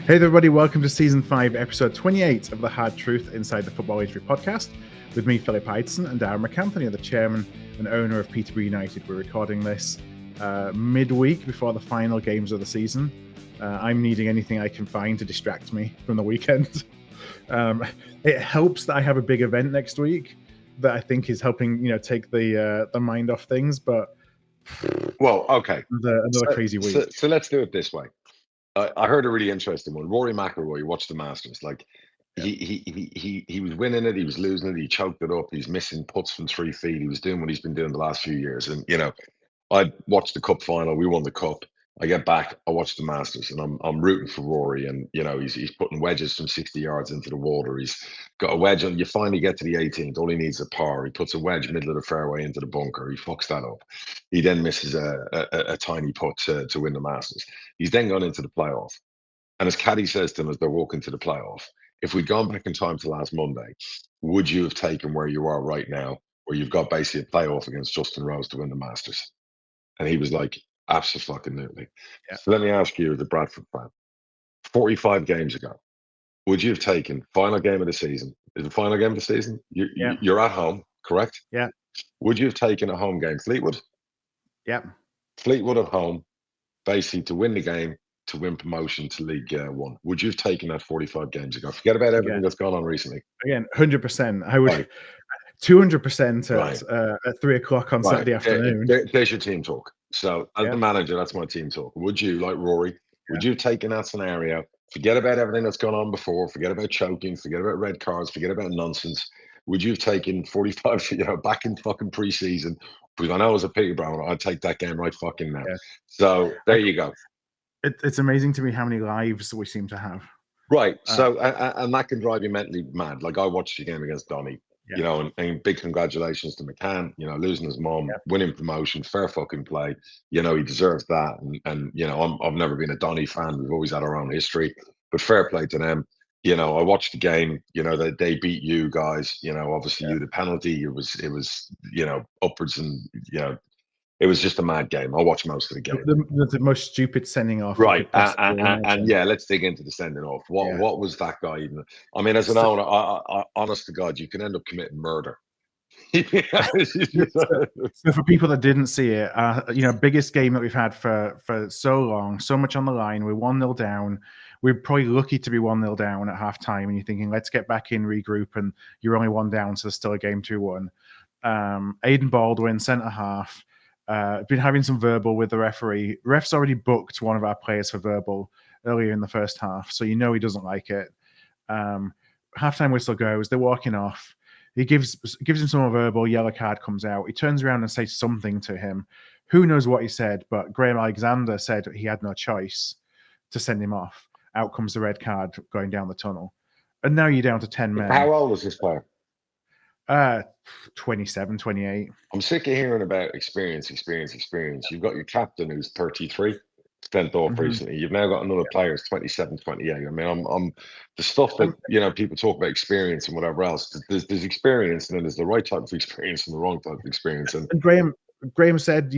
Hey there, everybody, welcome to Season 5, Episode 28 of the Hard Truth Inside the Football History podcast with me, Philip Ideson, and Darragh MacAnthony, the chairman and owner of Peterborough United. We're recording this midweek before the final games of the season. I'm needing anything I can find to distract me from the weekend. It helps that I have a big event next week that I think is helping, take the mind off things, but well, okay, another crazy week. So let's do it this way. I heard a really interesting one. Rory McIlroy watched the Masters. Like he was winning it, he was losing it, he choked it up, he's missing putts from 3 feet. He was doing what he's been doing the last few years. And I watched the cup final. We won the cup. I get back, I watch the Masters, and I'm rooting for Rory. And he's putting wedges from 60 yards into the water. He's got a wedge on. You finally get to the 18th. All he needs is a par. He puts a wedge middle of the fairway into the bunker. He fucks that up. He then misses a tiny putt to win the Masters. He's then gone into the playoff. And as Caddy says to him as they're walking to the playoff, if we'd gone back in time to last Monday, would you have taken where you are right now, where you've got basically a playoff against Justin Rose to win the Masters? And he was like, absolutely. Yeah. So let me ask you, as a Bradford fan, 45 games ago, would you have taken final game of the season? Is the final game of the season? You're at home, correct? Yeah. Would you have taken a home game? Fleetwood? Yeah. Fleetwood at home, basically to win the game, to win promotion to League One. Would you have taken that 45 games ago? Forget about everything that's gone on recently. Again, 100%. I would. Right. 200% at 3 o'clock on Saturday afternoon. There's your team talk. So as the manager, that's my team talk. Would you, like Rory, would you have taken that scenario? Forget about everything that's gone on before. Forget about choking. Forget about red cards. Forget about nonsense. Would you have taken 45, back in fucking preseason? Because I know as a Peterborough, I'd take that game right fucking now. Yeah. So there you go. It's amazing to me how many lives we seem to have. Right. So and that can drive you mentally mad. Like I watched the game against Donny. And big congratulations to McCann, losing his mom, winning promotion, fair fucking play. He deserves that. And I've never been a Donny fan. We've always had our own history, but fair play to them. I watched the game, they beat you guys, obviously you the penalty. It was, upwards and, it was just a mad game. I watched most of the game. The most stupid sending off. Right. And let's dig into the sending off. What was that guy even? I mean, as an owner, I, honest to God, you can end up committing murder. So for people that didn't see it, biggest game that we've had for so long, so much on the line. We're 1-0 down. We're probably lucky to be 1-0 down at halftime, and you're thinking, let's get back in, regroup, and you're only 1 down, so there's still a game 2-1. Aidan Baldwin, centre half. Been having some verbal with the referee. Ref's already booked one of our players for verbal earlier in the first half, so he doesn't like it. Halftime whistle goes. They're walking off. He gives him some verbal. Yellow card comes out. He turns around and says something to him. Who knows what he said? But Graham Alexander said he had no choice to send him off. Out comes the red card going down the tunnel, and now you're down to 10 men. How old was this player? 27, 28. I'm sick of hearing about experience. You've got your captain who's 33, spent off recently. You've now got another player who's 27, 28. I mean, I'm the stuff that people talk about experience and whatever else. There's experience, and then there's the right type of experience and the wrong type of experience. And Graham said,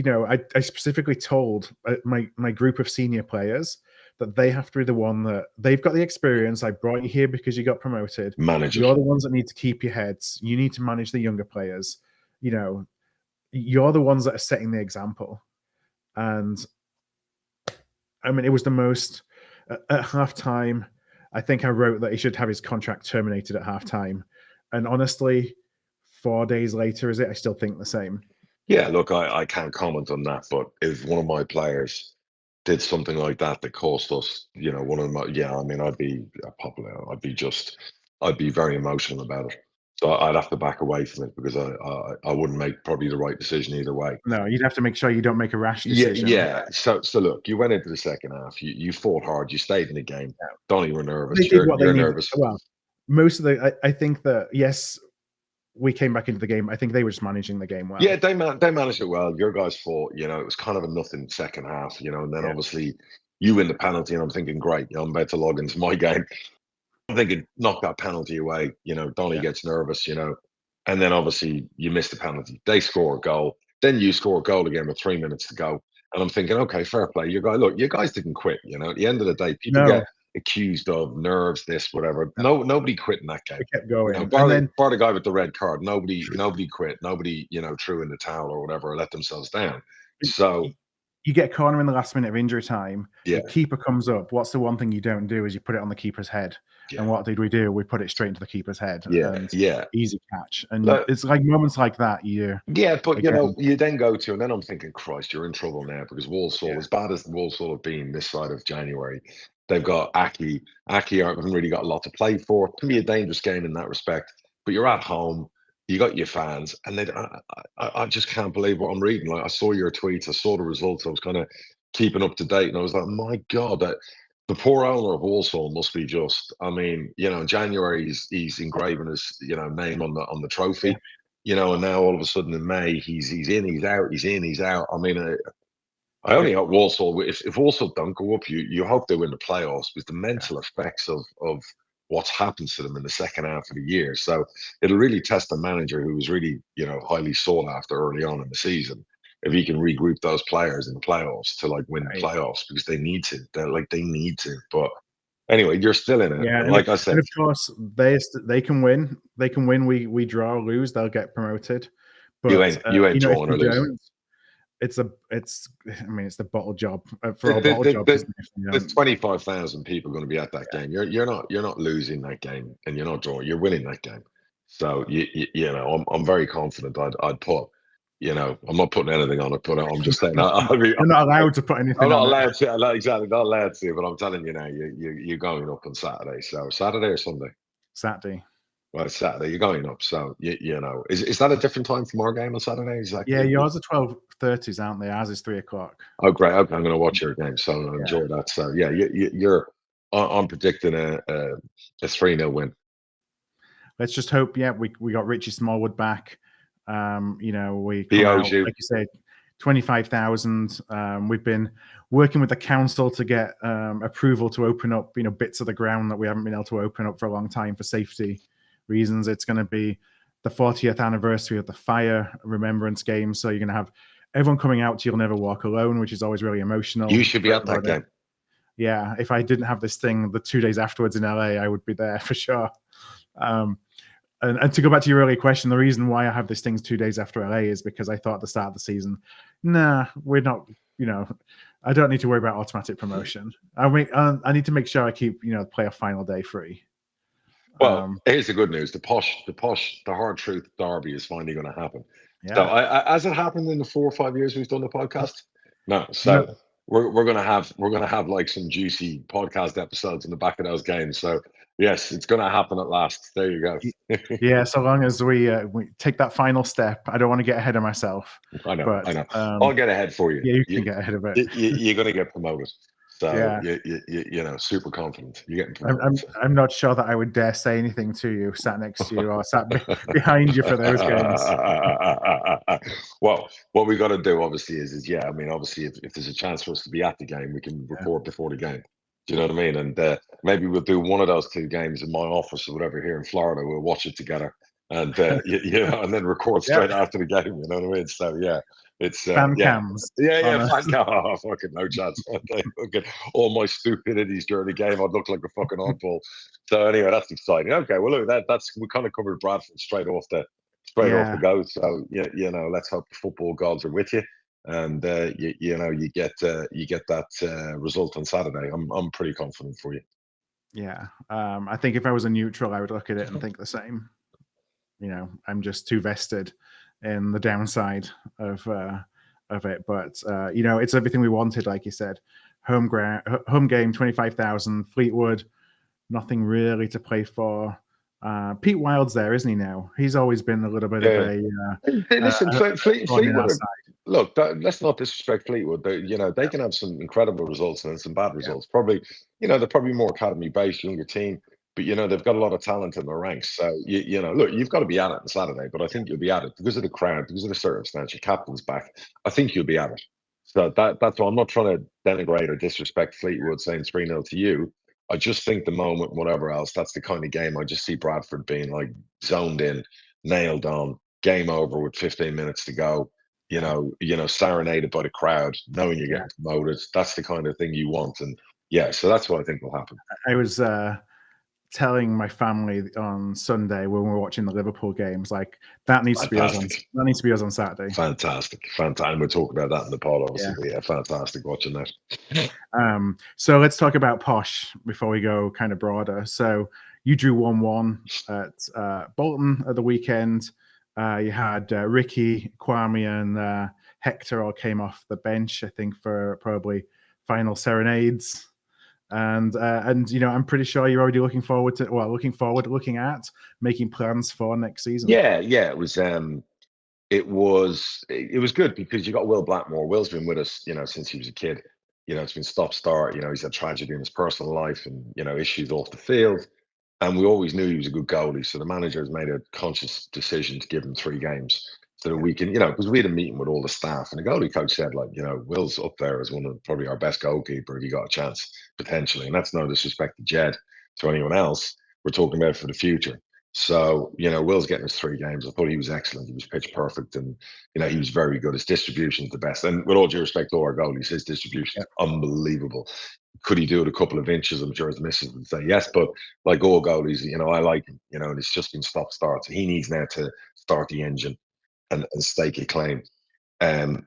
I specifically told my group of senior players that they have to be the one that they've got the experience. I brought you here because you got promoted. Manage. You're the ones that need to keep your heads. You need to manage the younger players. You're the ones that are setting the example. And I mean, it was the most at halftime. I think I wrote that he should have his contract terminated at halftime. And honestly, 4 days later, I still think the same. Yeah, look, I can't comment on that, but if one of my players did something like that cost us, one of them, I mean, I'd be very emotional about it. So I'd have to back away from it because I wouldn't make probably the right decision either way. No, you'd have to make sure you don't make a rash decision. Yeah. So look, you went into the second half. You fought hard. You stayed in the game. Yeah. Donny were nervous. You're nervous. Well, most of I think that, yes, we came back into the game. I think they were just managing the game well. Yeah, they managed it well. Your guys fought. It was kind of a nothing second half. And then obviously you win the penalty, and I'm thinking, great, I'm about to log into my game. I'm thinking, knock that penalty away. Donny gets nervous. And then obviously you miss the penalty. They score a goal. Then you score a goal again with 3 minutes to go. And I'm thinking, okay, fair play. You guys didn't quit. At the end of the day, accused of nerves, this, whatever. Nobody quit in that game. We kept going. And bar then the guy with the red card. Nobody quit. Nobody, threw in the towel or whatever, or let themselves down. So you get a corner in the last minute of injury time. Yeah. The keeper comes up. What's the one thing you don't do is you put it on the keeper's head. Yeah. And what did we do? We put it straight into the keeper's head. And easy catch. And it's like moments like that. But you then go to, and then I'm thinking, Christ, you're in trouble now, because Walsall, as bad as Walsall have been this side of January, they've got Aki. Aki haven't really got a lot to play for. It can be a dangerous game in that respect. But you're at home. You got your fans, and I just can't believe what I'm reading. Like, I saw your tweets, I saw the results, I was kind of keeping up to date, and I was like, my God, the poor owner of Walsall must be just. I mean, in January he's engraving his name on the trophy, and now all of a sudden in May he's in, he's out, he's in, he's out. I mean, I only hope Walsall, if Walsall don't go up, you hope they win the playoffs, because the mental effects of what's happened to them in the second half of the year. So it'll really test a manager who was really, highly sought after early on in the season, if he can regroup those players in the playoffs to win the playoffs, because they need to. They need to. But anyway, you're still in it. Yeah, and like I said, and of course they can win. They can win. We draw or lose, they'll get promoted. But you ain't drawing or losing. It's the bottle job for our bottle job. There's 25,000 people going to be at that game. You're not losing that game, and you're not drawing. You're winning that game. So I'm very confident. I'd put. I'm not putting anything on it, but I'm just saying. You're not allowed to put anything. I'm not allowed to. Exactly, not allowed to. But I'm telling you now, you're going up on Saturday. So Saturday or Sunday? Saturday. Well, it's Saturday. You're going up, so is that a different time from our game on Saturday? Exactly. Yeah, yours are 12:30s, aren't they? Ours is 3:00. Oh, great. Okay, I'm going to watch your game, so I'll enjoy that. So yeah, you're. I'm predicting a 3-0 win. Let's just hope. Yeah, we got Richie Smallwood back. We come out, like you said, 25,000. We've been working with the council to get approval to open up, bits of the ground that we haven't been able to open up for a long time for safety reasons. It's going to be the 40th anniversary of the fire remembrance game, so you're going to have everyone coming out to You'll Never Walk Alone, which is always really emotional. You should be at that game. Yeah, if I didn't have this thing the 2 days afterwards in LA, I would be there for sure. And to go back to your earlier question, the reason why I have this thing 2 days after LA is because I thought at the start of the season, we're not, I don't need to worry about automatic promotion. I need to make sure I keep, play a final day free. Well, here's the good news: the hard truth derby is finally going to happen. Yeah. So, has it happened in the 4 or 5 years we've done the podcast? No. So no. We're gonna have like some juicy podcast episodes in the back of those games. So yes, it's gonna happen at last. There you go. Yeah, so long as we take that final step. I don't want to get ahead of myself. I know. I'll get ahead for you. Yeah, you can get ahead of it. You're gonna get promoted. So you super confident. You're getting promoted. I'm not sure that I would dare say anything to you, sat next to you or sat behind you for those games. Well, what we got to do obviously is obviously if there's a chance for us to be at the game, we can record before the game. Do you know what I mean? And maybe we'll do one of those 2 games in my office or whatever here in Florida. We'll watch it together, and and then record straight after the game. You know what I mean? So yeah. It's fan cams. Fan cam. Oh, fucking no chance. Okay. All my stupidities during the game, I'd look like a fucking oddball. So anyway, that's exciting. Okay, well look, we kind of covered Bradford straight off the go. So let's hope the football gods are with you, and you get that result on Saturday. I'm pretty confident for you. Yeah, I think if I was a neutral, I would look at it and think the same. I'm just too vested in the downside of it, but it's everything we wanted. Like you said, home game, 25,000. Fleetwood, nothing really to play for. Pete Wild's there, isn't he now? He's always been a little bit of a. Listen, Fleetwood. Look, let's not disrespect Fleetwood. They can have some incredible results and some bad results. Probably, they're probably more academy-based, younger team. But they've got a lot of talent in the ranks. So look, you've got to be at it on Saturday. But I think you'll be at it because of the crowd, because of the circumstance. Your captain's back. I think you'll be at it. So that's why I'm not trying to denigrate or disrespect Fleetwood saying 3-0 to you. I just think the moment, whatever else, that's the kind of game I just see Bradford being like zoned in, nailed on, game over with 15 minutes to go. Serenaded by the crowd, knowing you're getting promoted. That's the kind of thing you want. And Yeah, so that's what I think will happen. I was telling my family on Sunday when we were watching the Liverpool games, like that needs to be us on Fantastic. that needs to be us on Saturday. Fantastic. And we'll talk about that in the pod, obviously. Yeah. But yeah, fantastic watching that. So let's talk about Posh before we go kind of broader. So you drew 1-1 at Bolton at the weekend. You had Ricky, Kwame, and Hector all came off the bench, I think, for probably final serenades. And you know, I'm pretty sure you're already looking at making plans for next season. Yeah, it was good because you got Will Blackmore. Will's been with us, since he was a kid. It's been stop start. He's had tragedy in his personal life and issues off the field. And we always knew he was a good goalie. So the manager has made a conscious decision to give him 3 games so that we can, because we had a meeting with all the staff and the goalie coach said, like, Will's up there as one of probably our best goalkeeper if he got a chance, potentially. And that's no disrespect to Jed, to anyone else. We're talking about for the future. So, Will's getting us 3 games. I thought he was excellent. He was pitch perfect and, he was very good. His distribution is the best. And with all due respect to all our goalies, his distribution is unbelievable. Could he do it a couple of inches? I'm sure his missus would say yes, but like all goalies, I like him, and it's just been stop start. So he needs now to start the engine and stake a claim.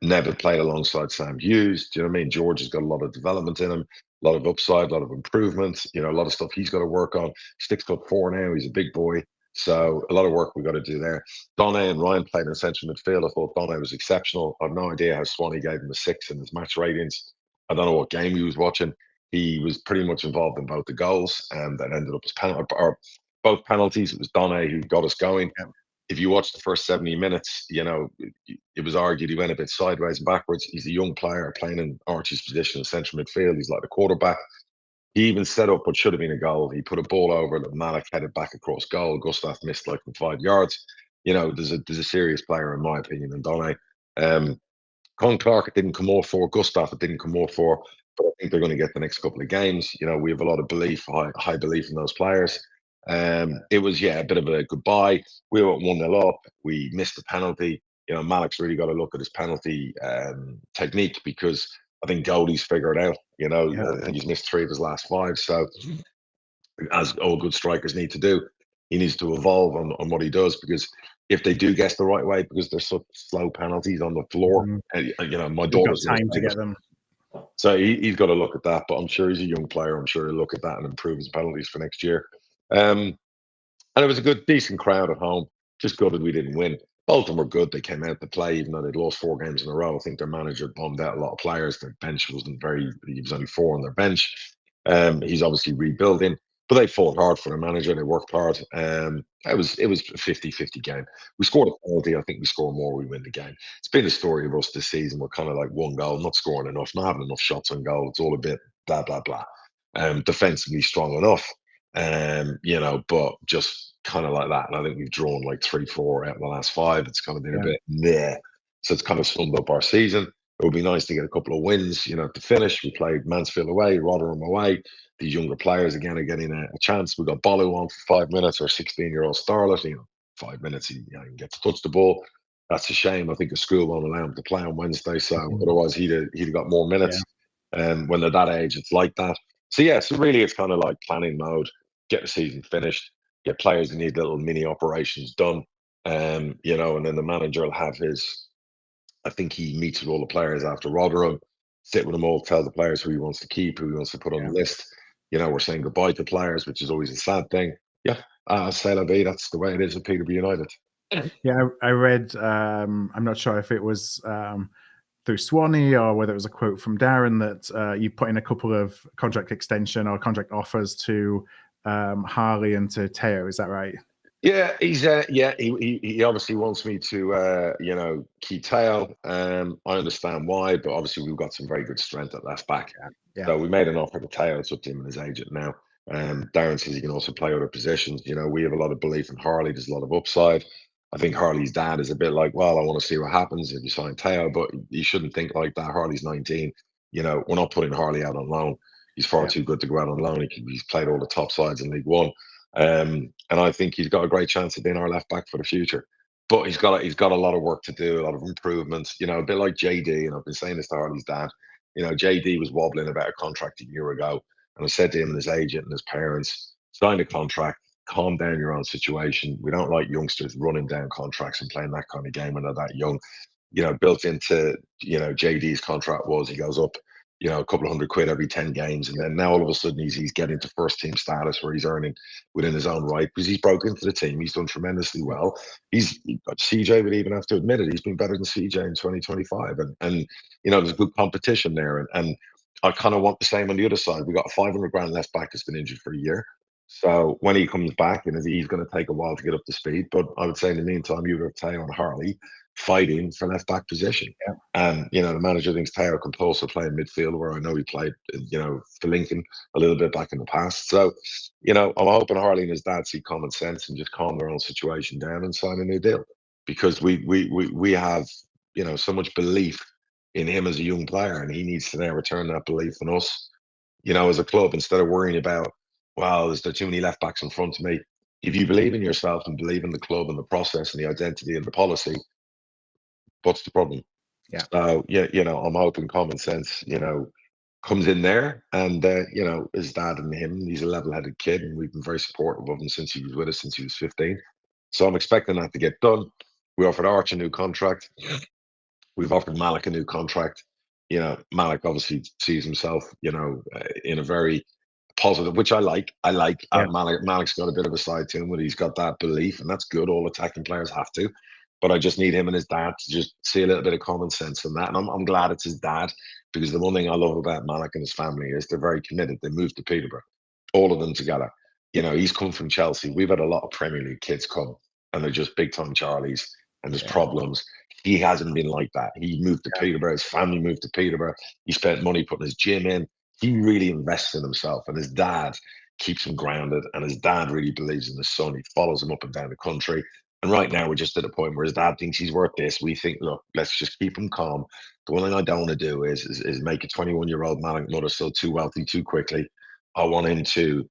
Never played alongside Sam Hughes. Do you know what I mean? George has got a lot of development in him, a lot of upside, a lot of improvement, a lot of stuff he's got to work on. 6'4" now, he's a big boy. So a lot of work we've got to do there. Donna and Ryan played in central midfield. I thought Donna was exceptional. I've no idea how Swanee gave him a 6 in his match ratings. I don't know what game he was watching. He was pretty much involved in both the goals and that ended up as both penalties. It was Donna who got us going. Yeah. If you watch the first 70 minutes, it was argued he went a bit sideways and backwards. He's a young player playing in Archie's position in central midfield. He's like the quarterback. He even set up what should have been a goal. He put a ball over that Malik headed back across goal. Gustav missed like from 5 yards. There's a serious player in my opinion in Donna. Con Clark, it didn't come off for. Gustav, it didn't come off for. But I think they're going to get the next couple of games. We have a lot of belief, high belief in those players. It was, a bit of a goodbye. We were 1-0 up. We missed a penalty. Malik's really got to look at his penalty technique because I think goalies figure it out. I think he's missed 3 of his last 5. So, as all good strikers need to do, he needs to evolve on what he does because if they do guess the right way, because there's such slow penalties on the floor, my daughter's got time to get them. So he's got to look at that, but I'm sure he's a young player. I'm sure he'll look at that and improve his penalties for next year. And it was a decent crowd at home. Just good that we didn't win. Both of them were good. They came out to play, even though they'd lost 4 games in a row. I think their manager bombed out a lot of players. Their bench wasn't he was only 4 on their bench. He's obviously rebuilding, but they fought hard for their manager. They worked hard. It was a 50-50 game. We scored a penalty. I think we score more, we win the game. It's been the story of us this season. We're kind of like 1 goal, not scoring enough, not having enough shots on goal. It's all a bit blah, blah, blah. Defensively strong enough, but just kind of like that. And I think we've drawn like 3-4 out of the last 5. It's kind of been a bit there. So it's kind of summed up our season. It would be nice to get a couple of wins, to finish. We played Mansfield away, Rotherham away. These younger players again are getting a chance. We got Bolu on for 5 minutes, our 16-year-old starlet. 5 minutes, he can get to touch the ball. That's a shame. I think the school won't allow him to play on Wednesday, so otherwise he'd have got more minutes. When they're that age, it's like that. So so really, it's kind of like planning mode. Get the season finished. Get players who need little mini operations done. And then the manager will have his. I think he meets with all the players after Rotherham, sit with them all, tell the players who he wants to keep, who he wants to put on the list. We're saying goodbye to players, which is always a sad thing. C'est la vie. That's the way it is at Peterborough United. Yeah, I read. I'm not sure if it was through Swanee or whether it was a quote from Darren that you put in a couple of contract extension or contract offers to Harley and to Teo. Is that right? Yeah, he's he obviously wants me to keep Teo. I understand why, but obviously we've got some very good strength at left back. So we made an offer to Teo. It's up to him and his agent now. Darren says he can also play other positions. We have a lot of belief in Harley. There's a lot of upside. I think Harley's dad is a bit like, well, I want to see what happens if you sign Teo, but you shouldn't think like that. Harley's 19. We're not putting Harley out on loan. He's far too good to go out on loan. He's played all the top sides in League One. And I think he's got a great chance of being our left back for the future. But he's got a lot of work to do, a lot of improvements. A bit like JD, and I've been saying this to Harley's dad. You know, JD was wobbling about a contract a year ago, and I said to him and his agent and his parents, sign a contract, calm down your own situation. We don't like youngsters running down contracts and playing that kind of game when they're that young. You know, built into, you know, JD's contract was he goes up, you know, a couple of £100 every 10 games. And then now all of a sudden he's getting to first team status where he's earning within his own right because he's broke into the team. He's done tremendously well. CJ would even have to admit it. He's been better than CJ in 2025. And you know, there's good competition there. And I kind of want the same on the other side. We got a 500 grand left back that's been injured for a year. So when he comes back, and he's going to take a while to get up to speed. But I would say in the meantime, you have Teo and Harley fighting for left back position. Yeah. And, you know, the manager thinks Teo can also play in midfield, where I know he played, you know, for Lincoln a little bit back in the past. So, you know, I'm hoping Harley and his dad see common sense and just calm their own situation down and sign a new deal, because we have, you know, so much belief in him as a young player, and he needs to now return that belief in us, you know, as a club, instead of worrying about, well, is there too many left backs in front of me? If you believe in yourself and believe in the club and the process and the identity and the policy, what's the problem? Yeah. So yeah, you know, I'm hoping common sense, you know, comes in there, and you know, his dad and him, he's a level-headed kid, and we've been very supportive of him since he was with us, since he was 15. So I'm expecting that to get done. We offered Arch a new contract. We've offered Malik a new contract. You know, Malik obviously sees himself, you know, in a very positive, which I like. Yeah. Malik's got a bit of a side to him, but he's got that belief, and that's good. All attacking players have to. But I just need him and his dad to just see a little bit of common sense in that. And I'm glad it's his dad, because the one thing I love about Malik and his family is they're very committed. They moved to Peterborough, all of them together. You know, he's come from Chelsea. We've had a lot of Premier League kids come, and they're just big time Charlies, and there's problems. He hasn't been like that. He moved to Peterborough. His family moved to Peterborough. He spent money putting his gym in. He really invests in himself, and his dad keeps him grounded, and his dad really believes in his son. He follows him up and down the country. And right now, we're just at a point where his dad thinks he's worth this. We think, look, let's just keep him calm. The one thing I don't want to do is make a 21-year-old Malik Nutter too wealthy too quickly. I want him to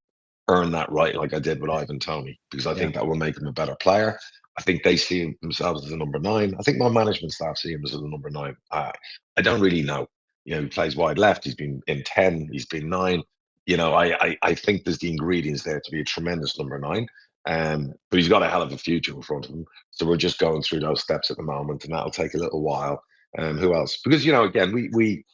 earn that right, like I did with Ivan Toney, because I think that will make him a better player. I think they see themselves as a number 9. I think my management staff see him as a number 9. I don't really know. You know, he plays wide left. He's been in 10. He's been 9. You know, I think there's the ingredients there to be a tremendous number 9. But he's got a hell of a future in front of him. So we're just going through those steps at the moment, and that'll take a little while. Who else? Because, you know, again, we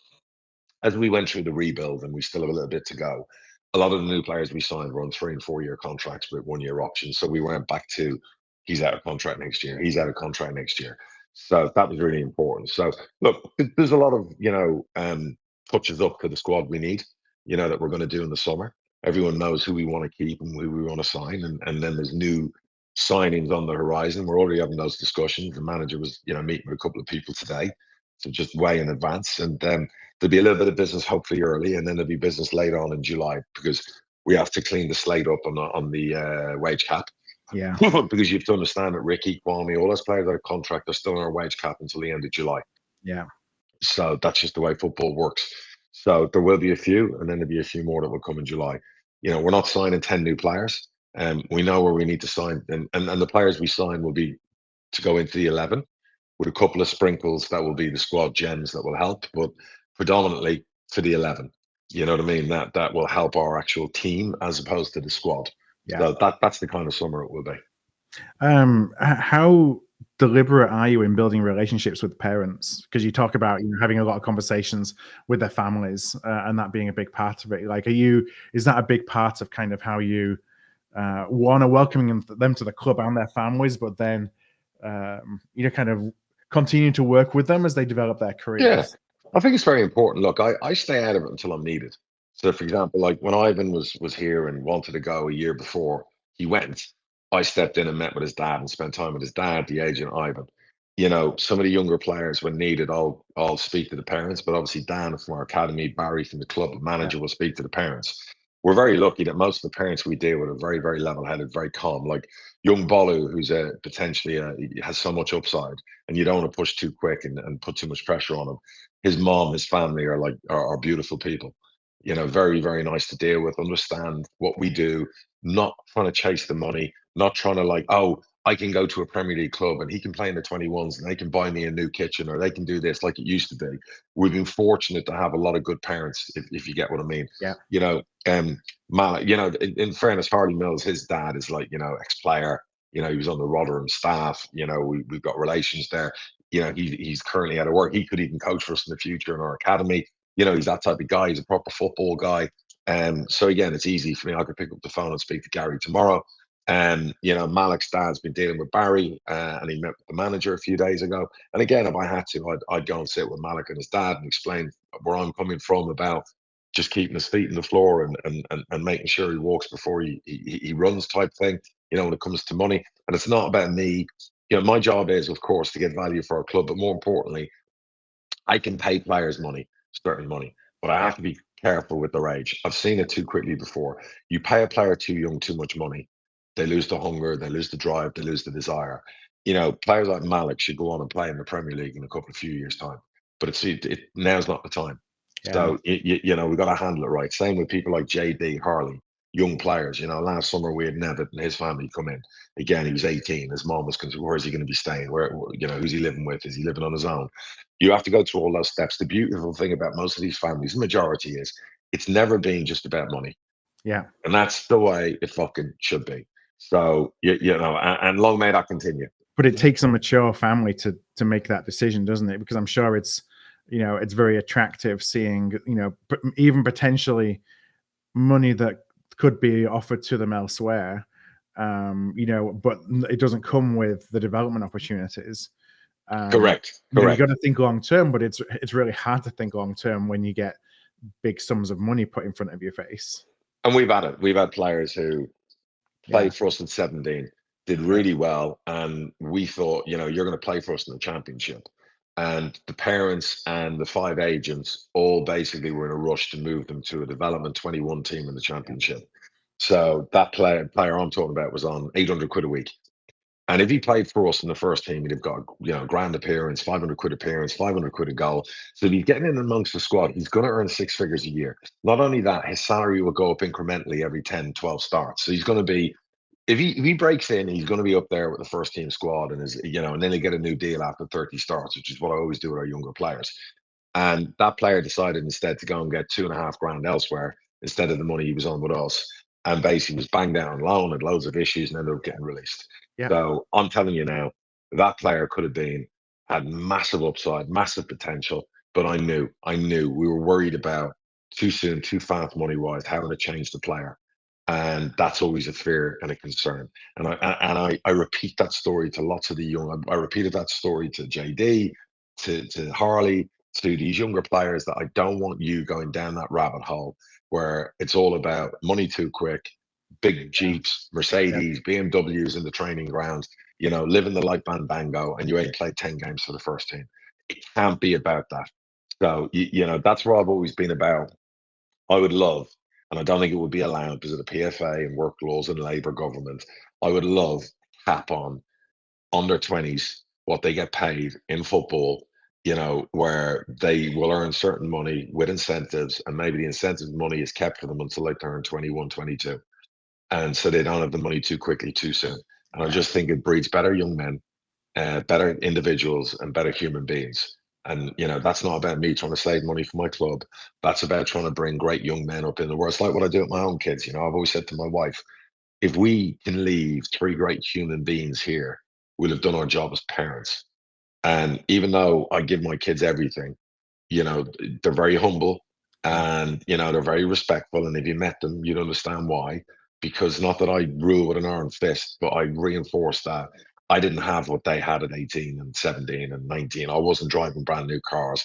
as we went through the rebuild, and we still have a little bit to go, a lot of the new players we signed were on 3 and 4 year contracts with 1-year options. So we went back to, he's out of contract next year. He's out of contract next year. So that was really important. So look, there's a lot of, you know, touches up to the squad we need, you know, that we're going to do in the summer. Everyone knows who we want to keep and who we want to sign. And then there's new signings on the horizon. We're already having those discussions. The manager was, you know, meeting with a couple of people today. So just way in advance. And there'll be a little bit of business hopefully early, and then there'll be business later on in July, because we have to clean the slate up on the wage cap. Yeah. Because you have to understand that Ricky, Kwame, all those players out of contract are still on our wage cap until the end of July. Yeah. So that's just the way football works. So there will be a few, and then there'll be a few more that will come in July. You know, we're not signing 10 new players. We know where we need to sign, and the players we sign will be to go into the 11, with a couple of sprinkles that will be the squad gems that will help, but predominantly for the 11. You know what I mean? That will help our actual team as opposed to the squad. Yeah. So that's the kind of summer it will be. How deliberate are you in building relationships with parents? Because you talk about, you know, having a lot of conversations with their families, and that being a big part of it. Like, is that a big part of kind of how you want to welcoming them to the club and their families, but then you know, kind of continue to work with them as they develop their careers? Yeah, I think it's very important. Look, I stay out of it until I'm needed. So, for example, like when Ivan was here and wanted to go a year before he went, I stepped in and met with his dad and spent time with his dad, the agent Ivan. You know, some of the younger players, when needed, I'll speak to the parents. But obviously, Dan from our academy, Barry from the club manager will speak to the parents. We're very lucky that most of the parents we deal with are very, very level-headed, very calm. Like young Bolu, who's potentially has so much upside, and you don't want to push too quick and put too much pressure on him. His mom, his family are beautiful people. You know, very, very nice to deal with, understand what we do, not trying to chase the money, not trying to like, oh, I can go to a Premier League club and he can play in the 21s and they can buy me a new kitchen or they can do this like it used to be. We've been fortunate to have a lot of good parents, if you get what I mean. Yeah. You know, you know, in fairness, Harley Mills, his dad is like, you know, ex-player. You know, he was on the Rotherham staff. You know, we've got relations there. You know, he's currently out of work. He could even coach for us in the future in our academy. You know, he's that type of guy. He's a proper football guy. So again, it's easy for me. I could pick up the phone and speak to Gary tomorrow. You know, Malik's dad's been dealing with Barry, and he met with the manager a few days ago. And again, if I had to, I'd go and sit with Malik and his dad and explain where I'm coming from about just keeping his feet on the floor and making sure he walks before he runs type thing. You know, when it comes to money, and it's not about me. You know, my job is, of course, to get value for our club, but more importantly, I can pay players money, certain money, but I have to be careful with their age. I've seen it too quickly before. You pay a player too young too much money, they lose the hunger, they lose the drive, they lose the desire. You know, players like Malik should go on and play in the Premier League in a couple of few years' time, but now's not the time. Yeah. So you know, we've got to handle it right. Same with people like JD Harley, young players. You know, last summer we had Nevitt and his family come in. Again, he was 18. His mom was concerned, where is he going to be staying? Where, you know, who's he living with? Is he living on his own? You have to go through all those steps. The beautiful thing about most of these families, the majority is, it's never been just about money. Yeah. And that's the way it fucking should be. So, you know, and long may that continue. But it takes a mature family to make that decision, doesn't it? Because I'm sure it's, you know, it's very attractive seeing, you know, even potentially money that could be offered to them elsewhere, you know, but it doesn't come with the development opportunities. Correct. You know, you got to think long term, but it's really hard to think long term when you get big sums of money put in front of your face. And we've had it. We've had players who played for us at 17, did really well, and we thought, you know, you're going to play for us in the championship. And the parents and the 5 agents all basically were in a rush to move them to a development 21 team in the championship. So that player I'm talking about was on 800 quid a week. And if he played for us in the first team, he'd have got, you know, grand appearance, 500 quid appearance, 500 quid a goal. So if he's getting in amongst the squad, he's going to earn 6 figures a year. Not only that, his salary will go up incrementally every 10, 12 starts. So he's going to be, if he breaks in, he's going to be up there with the first team squad, and is, you know, and then he'll get a new deal after 30 starts, which is what I always do with our younger players. And that player decided instead to go and get 2.5 grand elsewhere instead of the money he was on with us, and basically was banged down on loan, had loads of issues, and ended up getting released. Yeah. So I'm telling you now, that player could have had massive upside, massive potential, but I knew we were worried about too soon, too fast money wise, having to change the player. And that's always a fear and a concern. And I repeat that story to lots of the young. I repeated that story to JD, to Harley, to these younger players, that I don't want you going down that rabbit hole where it's all about money too quick, big Jeeps, Mercedes, BMWs in the training grounds, you know, living the life bandango, and you ain't played 10 games for the first team. It can't be about that. So, you know, that's what I've always been about. I would love, and I don't think it would be allowed because of the PFA and work laws and Labour government, I would love cap on under 20s what they get paid in football, you know, where they will earn certain money with incentives, and maybe the incentive money is kept for them until they turn 21, 22. And so they don't have the money too quickly, too soon. And I just think it breeds better young men, better individuals, and better human beings. And, you know, that's not about me trying to save money for my club. That's about trying to bring great young men up in the world. It's like what I do with my own kids. You know, I've always said to my wife, if we can leave 3 great human beings here, we'll have done our job as parents. And even though I give my kids everything, you know, they're very humble, and, you know, they're very respectful. And if you met them, you'd understand why. Because not that I rule with an iron fist, but I reinforce that I didn't have what they had at 18 and 17 and 19. I wasn't driving brand new cars.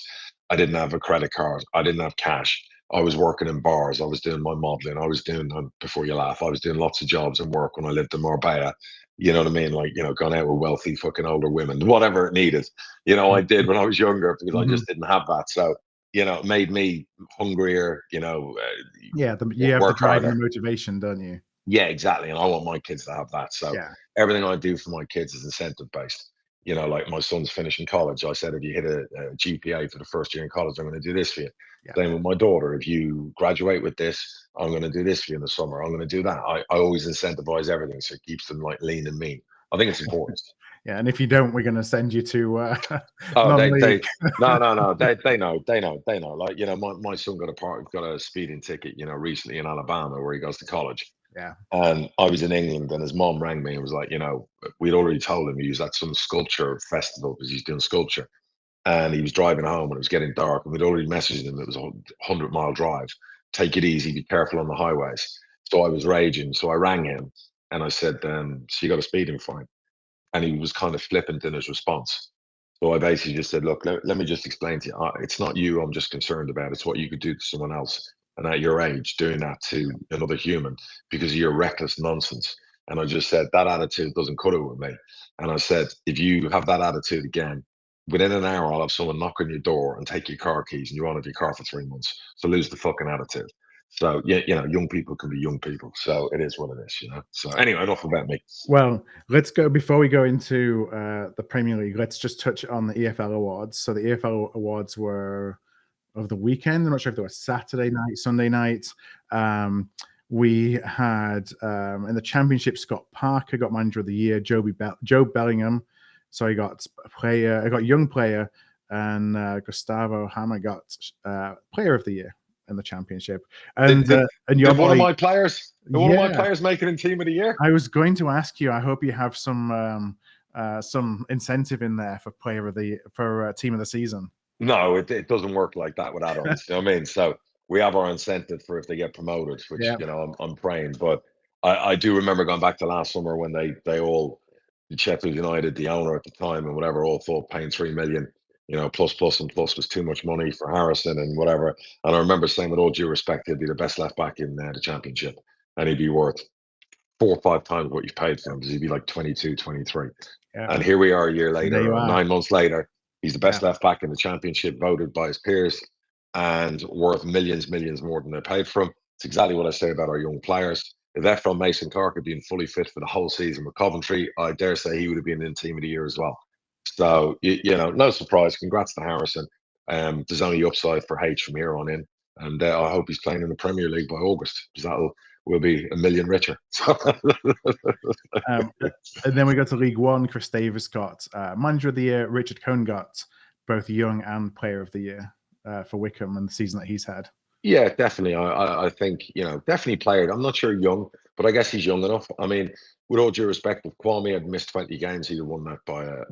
I didn't have a credit card. I didn't have cash. I was working in bars. I was doing my modeling. I was doing, before you laugh, I was doing lots of jobs and work when I lived in Marbella. You know what I mean? Like, you know, gone out with wealthy fucking older women, whatever it needed. You know, I did when I was younger because I just didn't have that. So, you know, it made me hungrier, you know. You have the drive and the motivation, don't you? Yeah, exactly. And I want my kids to have that. So everything I do for my kids is incentive based. You know, like my son's finishing college. I said, if you hit a GPA for the first year in college, I'm going to do this for you. Same with my daughter. If you graduate with this, I'm going to do this for you in the summer. I'm going to do that. I always incentivize everything, so it keeps them like lean and mean. I think it's important. Yeah, and if you don't, we're going to send you to Oh, non-league. no. They know. Like, my son got a speeding ticket, recently in Alabama where he goes to college. Yeah. And I was in England, and his mom rang me and was like, we'd already told him he was at some sculpture festival because he's doing sculpture. And he was driving home and it was getting dark. And we'd already messaged him it was a 100-mile drive. Take it easy, be careful on the highways. So I was raging. So I rang him and I said, so you got a speeding fine? And he was kind of flippant in his response. So I basically just said, look, let me just explain to you. It's not you I'm just concerned about. It's what you could do to someone else. And at your age, doing that to another human because of your reckless nonsense. And I just said, that attitude doesn't cut it with me. And I said, if you have that attitude again, within an hour, I'll have someone knock on your door and take your car keys and you won't have your car for 3 months. So lose the fucking attitude. So, yeah, young people can be young people. So it is what it is, So anyway, enough about me. Well, let's go, before we go into the Premier League, let's just touch on the EFL Awards. So the EFL Awards were of the weekend. I'm not sure if they were Saturday night, Sunday night. We had in the Championship, Scott Parker got Manager of the Year, Joe Bellingham. So I got young player, and Gustavo Hammer got Player of the Year in the Championship. And did one of my players make it in Team of the Year? I was going to ask you. I hope you have some incentive in there for Team of the Season. No, it doesn't work like that with add-ons. You know what I mean? So we have our incentive for if they get promoted, which I'm praying. But I do remember going back to last summer when they all, Sheffield United, the owner at the time and whatever, all thought paying 3 million, plus was too much money for Harrison and whatever. And I remember saying, with all due respect, he'd be the best left back in the Championship, and he'd be worth 4 or 5 times what you've paid for him because he'd be like 22, 23. Yeah. And here we are a year later, 9 months later. He's the best left back in the Championship, voted by his peers, and worth millions more than they paid for him. It's exactly what I say about our young players. If Efron Mason Clark had been fully fit for the whole season with Coventry, I dare say he would have been in Team of the Year as well. So, no surprise. Congrats to Harrison. There's only upside for H from here on in. And I hope he's playing in the Premier League by August, because we'll be $1 million richer. And then we go to League One. Chris Davis got Manager of the Year. Richard Cohn got both Young and Player of the Year for Wycombe and the season that he's had. Yeah, definitely. I think, definitely player. I'm not sure Young, but I guess he's young enough. I mean, with all due respect, if Kwame had missed 20 games, he'd have won that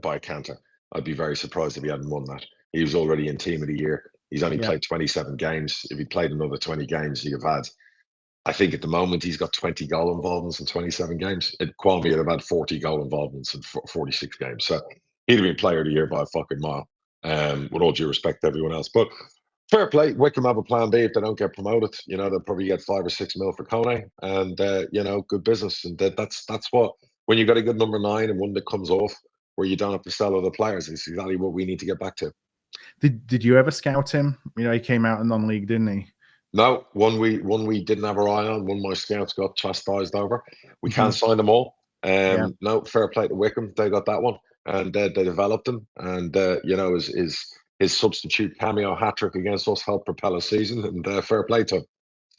by a canter. I'd be very surprised if he hadn't won that. He was already in Team of the Year. He's only played 27 games. If he played another 20 games, he'd have had, I think at the moment, he's got 20 goal involvements in 27 games. Kwame would have had 40 goal involvements in 46 games. So he'd have been Player of the Year by a fucking mile, with all due respect to everyone else. But fair play. Wycombe have a plan B if they don't get promoted. They'll probably get 5 or 6 mil for Kone, and good business. And that's what, when you got a good number 9 and one that comes off where you don't have to sell other players, it's exactly what we need to get back to. Did you ever scout him? He came out in non-league, didn't he? No, one we didn't have our eye on. One of my scouts got chastised over. We can't sign them all. No, fair play to Wycombe. They got that one, and they developed him. And his substitute cameo hat trick against us helped propel a season, and fair play to him.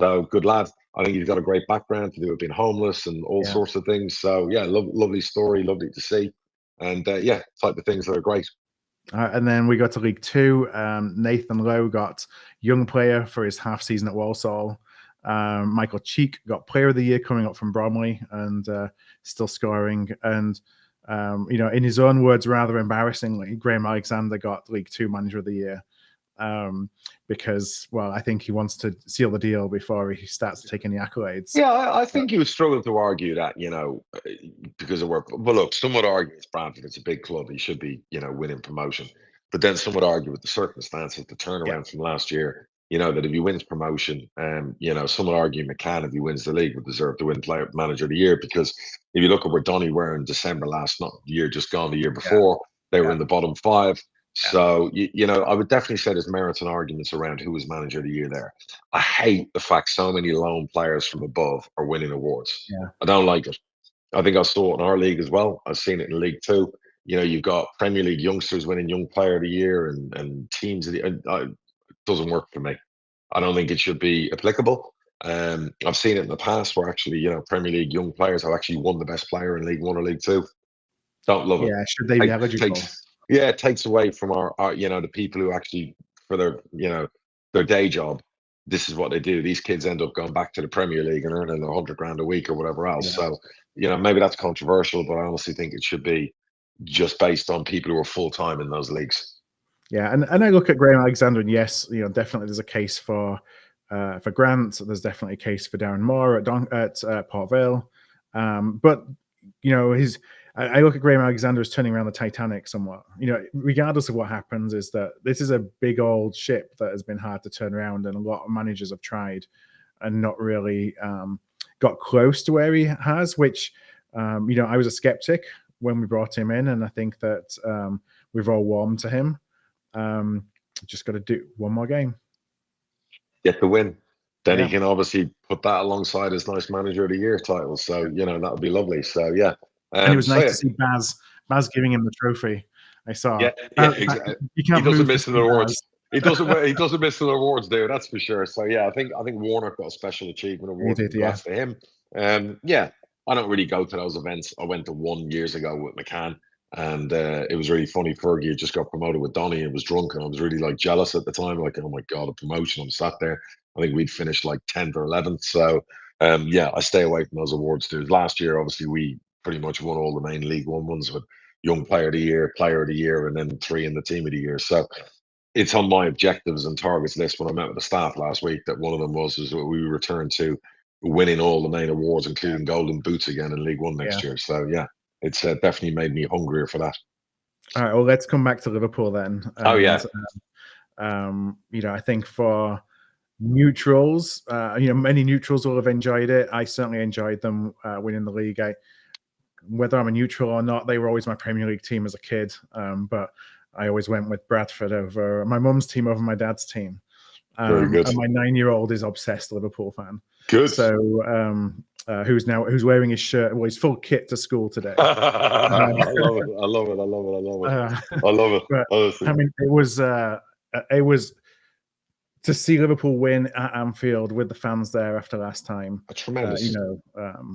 So good lad. I think he's got a great background to do with being homeless and all sorts of things. So yeah, lovely story, lovely to see, and type of things that are great. And then we got to League Two. Nathan Lowe got Young Player for his half season at Walsall. Michael Cheek got Player of the Year coming up from Bromley and still scoring. And in his own words, rather embarrassingly, Graham Alexander got League Two Manager of the Year because, well, I think he wants to seal the deal before he starts to take any accolades. Yeah, I think he was struggling to argue that, because of work. But look, some would argue it's Bradford, it's a big club, he should be, winning promotion. But then some would argue with the circumstances, the turnaround from last year, that if he wins promotion, some would argue McCann, if he wins the league, would deserve to win Player Manager of the Year, because if you look at where Donny were in December the year before, they were in the bottom 5. So, I would definitely say there's merits and arguments around who was Manager of the Year there. I hate the fact so many lone players from above are winning awards. Yeah. I don't like it. I think I saw it in our league as well. I've seen it in League Two. You've got Premier League youngsters winning Young Player of the Year and teams. It doesn't work for me. I don't think it should be applicable. I've seen it in the past where actually, Premier League young players have actually won the best player in League One or League Two. Don't love it. Yeah, should they be eligible? It takes away from our the people who actually for their their day job. This is what they do. These kids end up going back to the Premier League and earning 100 grand a week or whatever else. Yeah. So maybe that's controversial, but I honestly think it should be just based on people who are full time in those leagues. Yeah, and I look at Graham Alexander, and yes, definitely there's a case for Grant. There's definitely a case for Darren Moore at Port Vale. But I look at Graham Alexander as turning around the Titanic somewhat. Regardless of what happens, is that this is a big old ship that has been hard to turn around, and a lot of managers have tried and not really got close to where he has. Which I was a skeptic when we brought him in, and I think that we've all warmed to him. Just got to do one more game, get the win. Then he can obviously put that alongside his nice manager of the year title. So that would be lovely. So yeah, and it was nice to see Baz giving him the trophy. I saw. Yeah, exactly. He doesn't miss the awards. He doesn't miss the awards, dude. That's for sure. So yeah, I think Warner got a special achievement award. Congrats to him. Yeah, I don't really go to those events. I went to one years ago with McCann. And it was really funny. Fergie had just got promoted with Donny and was drunk, and I was really jealous at the time. Like, oh my god, a promotion! I'm sat there. I think we'd finished 10th or 11th. So yeah, I stay away from those awards. Dude, last year, obviously, we pretty much won all the main League One ones with Young Player of the Year, and then 3 in the Team of the Year. So it's on my objectives and targets list when I met with the staff last week. That one of them was we return to winning all the main awards, including Golden Boots again in League One next year. So yeah. It's definitely made me hungrier for that. All right, well, let's come back to Liverpool then. I think for neutrals, many neutrals will have enjoyed it. I certainly enjoyed them winning the league. Whether I'm a neutral or not, they were always my Premier League team as a kid. But I always went with Bradford over my mum's team over my dad's team. Very good. And my 9-year-old is obsessed Liverpool fan. Good. So who's wearing his shirt? Well, he's full kit to school today. I love it. But, I mean, it was to see Liverpool win at Anfield with the fans there after last time. Tremendous.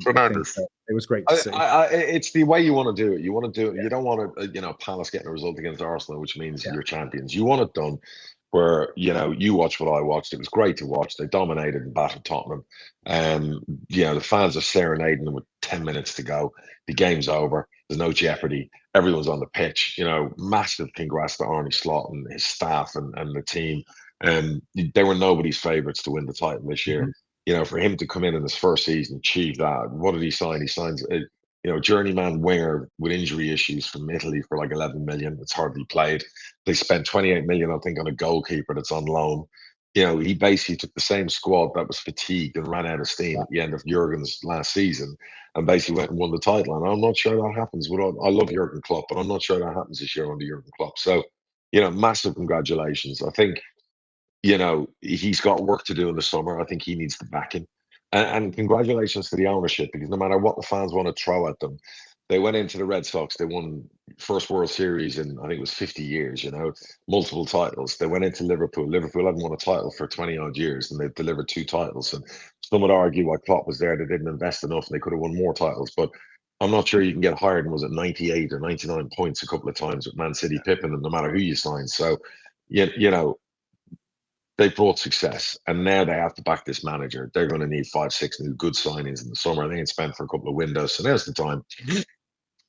Tremendous. It was great to see. It's the way you want to do it. You want to do it. Yeah. You don't want to, Palace getting a result against Arsenal, which means you're champions. You want it done where you watch what I watched. It was great to watch. They dominated and battered Tottenham. The fans are serenading them with 10 minutes to go. The game's over. There's no jeopardy. Everyone's on the pitch. Massive congrats to Arne Slot and his staff and the team. They were nobody's favourites to win the title this year. Mm-hmm. For him to come in his first season, achieve that. What did he sign? He signs journeyman winger with injury issues from Italy for 11 million. It's hardly played. They spent 28 million, I think, on a goalkeeper that's on loan. He basically took the same squad that was fatigued and ran out of steam at the end of Jurgen's last season and basically went and won the title. And I'm not sure that happens. I love Jurgen Klopp, but I'm not sure that happens this year under Jurgen Klopp. So, massive congratulations. I think, he's got work to do in the summer. I think he needs the backing. And congratulations to the ownership, because no matter what the fans want to throw at them, they went into the Red Sox. They won first World Series in, I think it was 50 years, multiple titles. They went into Liverpool. Liverpool hadn't won a title for 20 odd years, and they've delivered 2 titles. And some would argue why Klopp was there, they didn't invest enough and they could have won more titles. But I'm not sure you can get higher than, was it 98 or 99 points a couple of times with Man City pipping them, no matter who you sign. So, they brought success, and now they have to back this manager. They're going to need 5-6 new good signings in the summer. They ain't spent for a couple of windows, so now's the time.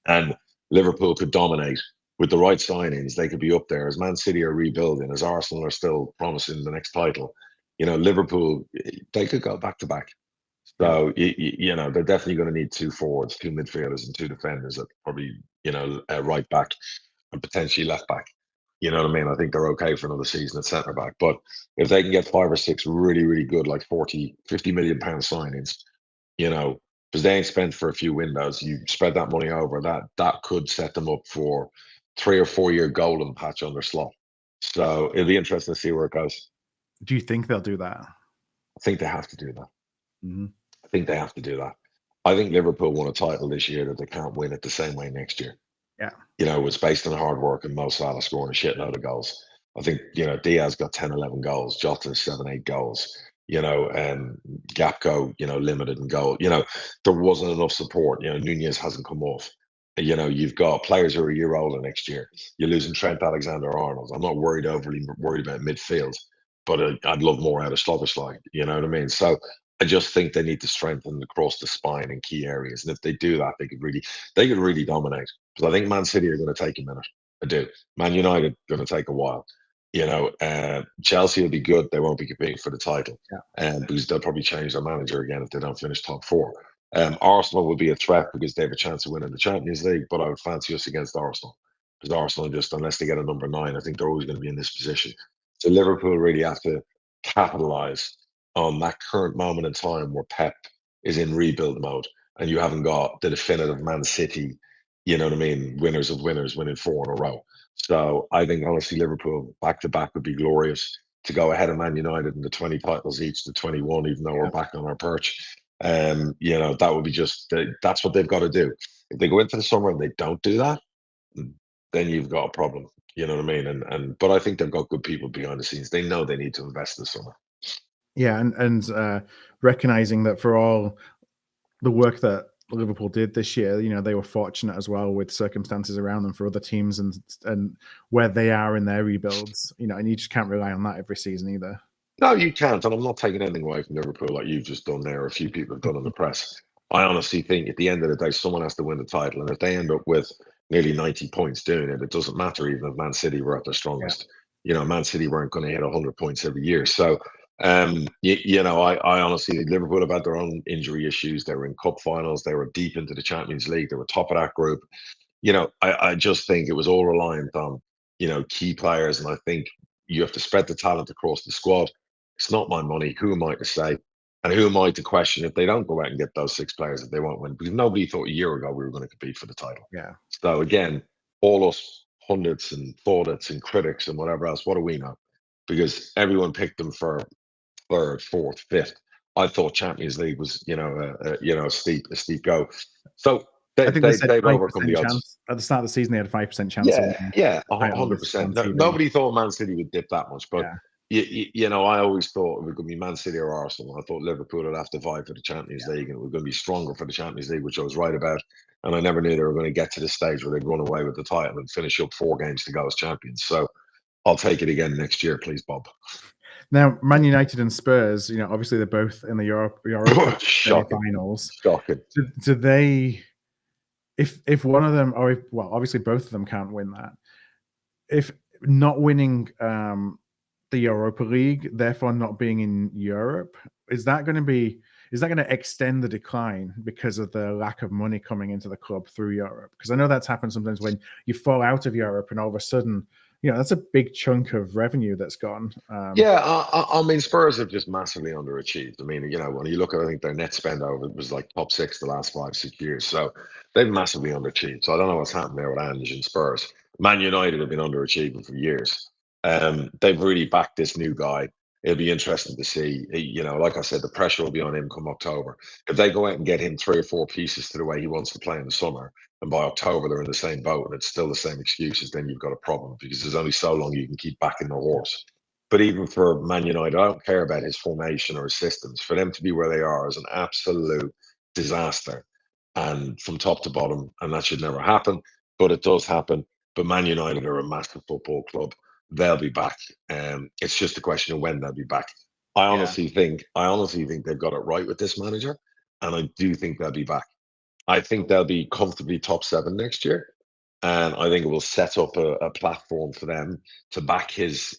And Liverpool could dominate with the right signings. They could be up there as Man City are rebuilding, as Arsenal are still promising the next title. Liverpool, they could go back to back. So they're definitely going to need 2 forwards, 2 midfielders, and 2 defenders at probably right back and potentially left back. You know what I mean? I think they're okay for another season at centre back. But if they can get 5 or 6 really, really good, 40, 50 million pound signings, because they ain't spent for a few windows, you spread that money over, that could set them up for 3 or 4 year golden patch on their slot. So it'll be interesting to see where it goes. Do you think they'll do that? I think they have to do that. Mm-hmm. I think they have to do that. I think Liverpool won a title this year that they can't win it the same way next year. Yeah. It's based on hard work and Mo Salah scoring a shitload of goals. I think, Diaz got 10, 11 goals, Jota 7, 8 goals, Gakpo, limited in goal. There wasn't enough support. Nunez hasn't come off. You've got players who are a year older next year. You're losing Trent Alexander-Arnold. I'm not overly worried about midfield, but I'd love more out of 𝗛𝗿𝗂. You know what I mean? So I just think they need to strengthen across the spine in key areas, and if they do that, they could really dominate. Because I think Man City are going to take a minute. I do. Man United going to take a while. Chelsea will be good. They won't be competing for the title, because they'll probably change their manager again if they don't finish top four. Arsenal will be a threat because they have a chance of winning the Champions League, but I would fancy us against Arsenal, because Arsenal, just unless they get a number 9, I think they're always going to be in this position. So Liverpool really have to capitalise on that current moment in time where Pep is in rebuild mode, and you haven't got the definitive Man City, you know what I mean, winners of winners, winning 4 in a row. So I think honestly Liverpool back to back would be glorious. To go ahead of Man United in the 20 titles each to 21, even though we're back on our perch. That would be that's what they've got to do. If they go into the summer and they don't do that, then you've got a problem. You know what I mean? But I think they've got good people behind the scenes. They know they need to invest this summer. Yeah, and recognizing that for all the work that Liverpool did this year, they were fortunate as well with circumstances around them for other teams and where they are in their rebuilds, and you just can't rely on that every season either. No, you can't. And I'm not taking anything away from Liverpool like you've just done there, a few people have done in the press. I honestly think at the end of the day, someone has to win the title. And if they end up with nearly 90 points doing it, it doesn't matter even if Man City were at their strongest. Man City weren't going to hit 100 points every year. So, I honestly think Liverpool have had their own injury issues. They were in cup finals. They were deep into the Champions League. They were top of that group. I just think it was all reliant on, key players. And I think you have to spread the talent across the squad. It's not my money. Who am I to say? And who am I to question if they don't go out and get those 6 players that they won't win? Because nobody thought a year ago we were going to compete for the title. Yeah. So again, all us pundits and plaudits and critics and whatever else, what do we know? Because everyone picked them for 3rd, 4th, 5th. I thought Champions League was, a steep go. So they've overcome the odds. At the start of the season, they had a 5% chance. Yeah, 100%. Nobody thought Man City would dip that much, but I always thought it was going to be Man City or Arsenal. I thought Liverpool would have to vie for the Champions League, and it was going to be stronger for the Champions League, which I was right about. And I never knew they were going to get to the stage where they'd run away with the title and finish up 4 games to go as champions. So I'll take it again next year, please, Bob. Now, Man United and Spurs, obviously they're both in the Europa finals. Shocking. Do they, if one of them, or obviously both of them can't win that. If not winning the Europa League, therefore not being in Europe, is that going to extend the decline because of the lack of money coming into the club through Europe? Because I know that's happened sometimes when you fall out of Europe and all of a sudden, that's a big chunk of revenue that's gone. I mean, Spurs have just massively underachieved. I mean, when you look at, I think their net spend over it was like top 6 the last 5-6 years. So they've massively underachieved. So I don't know what's happened there with Ange and Spurs. Man United have been underachieving for years. They've really backed this new guy. It'll be interesting to see. Like I said, the pressure will be on him come October. If they go out and get him 3 or 4 pieces to the way he wants to play in the summer, and by October they're in the same boat and it's still the same excuses, then you've got a problem, because there's only so long you can keep backing the horse. But even for Man United, I don't care about his formation or his systems. For them to be where they are is an absolute disaster, and from top to bottom, and that should never happen, but it does happen. But Man United are a massive football club. They'll be back. It's just a question of when they'll be back. I honestly think they've got it right with this manager, and I do think they'll be back. I think they'll be comfortably top 7 next year, and I think it will set up a platform for them to back his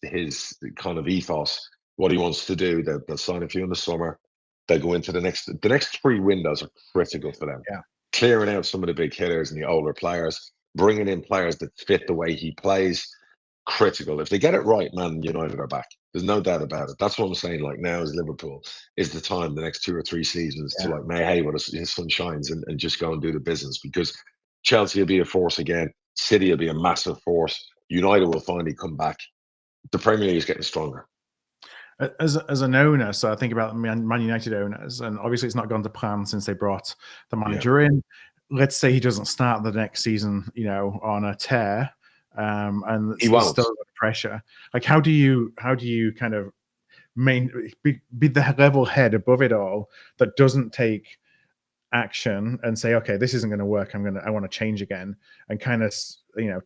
kind of ethos, what he wants to do. They'll sign a few in the summer. They'll go into the next 3 windows are critical for them. Yeah. Clearing out some of the big hitters and the older players, bringing in players that fit the way he plays. Critical. If they get it right, Man United are back. There's no doubt about it. That's what I'm saying. Like, now is Liverpool is the time, the next 2 or 3 seasons, to like may hay when his sun shines and just go and do the business, because Chelsea will be a force again. City will be a massive force. United will finally come back. The Premier League is getting stronger. As an owner, so I think about Man United owners, and obviously it's not gone to plan since they brought the manager in. Let's say he doesn't start the next season, on a tear. And he won't. Still under pressure. Like, how do you kind of be the level head above it all that doesn't take action and say, okay, this isn't going to work. I want to change again, and kind of,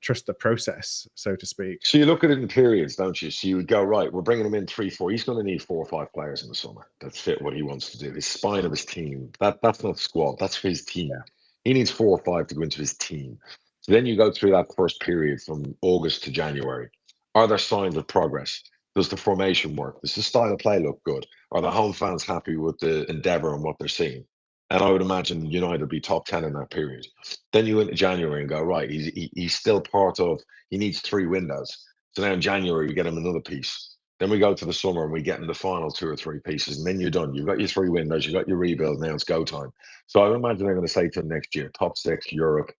trust the process, so to speak. So you look at it in periods, don't you? So you would go, right, we're bringing him in 3-4. He's going to need 4 or 5 players in the summer that fit what he wants to do. His spine of his team. That's not squad. That's his team. Yeah. He needs 4 or 5 to go into his team. So then you go through that first period from August to January. Are there signs of progress? Does the formation work? Does the style of play look good? Are the home fans happy with the endeavour and what they're seeing? And I would imagine United would be top 10 in that period. Then you into January and go, right, he's still part of, he needs 3 windows. So now in January, you get him another piece. Then we go to the summer and we get him the final 2 or 3 pieces. And then you're done. You've got your 3 windows, you've got your rebuild. Now it's go time. So I would imagine they're going to say to him next year, top 6, Europe,